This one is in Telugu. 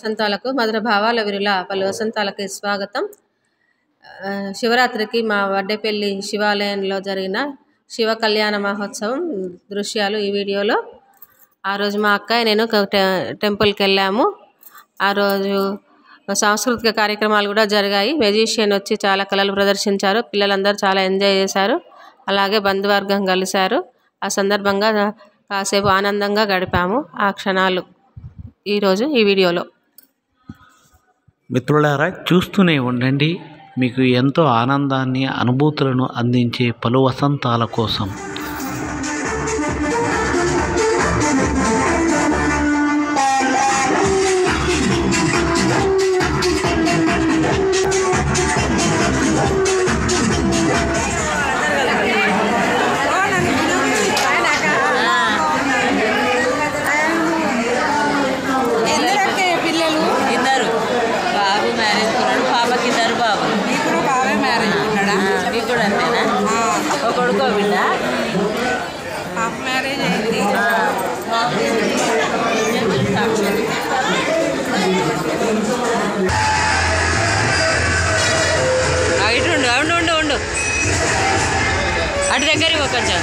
వసంతాలకు మధుర భావాల విరుల పలు వసంతాలకి స్వాగతం. శివరాత్రికి మా వడ్డేపల్లి శివాలయంలో జరిగిన శివ కళ్యాణ మహోత్సవం దృశ్యాలు ఈ వీడియోలో. ఆ రోజు మా అక్కయ్య నేను టెంపుల్కి వెళ్ళాము. ఆ రోజు సాంస్కృతిక కార్యక్రమాలు కూడా జరిగాయి. మెజిషియన్ వచ్చి చాలా కళలు ప్రదర్శించారు. పిల్లలందరూ చాలా ఎంజాయ్ చేశారు. అలాగే బంధువర్గం కలిశారు. ఆ సందర్భంగా కాసేపు ఆనందంగా గడిపాము. ఆ క్షణాలు ఈరోజు ఈ వీడియోలో. మిత్రులారా, చూస్తూనే ఉండండి. మీకు ఎంతో ఆనందాన్ని, అనుభూతులను అందించే పలు వసంతాల కోసం. కొడుకో బిడ్డ మ్యారేజ్ అయింది. ఇటు ఉండు ఉండు ఉండు ఉండు అటు దగ్గరికి కొంచెం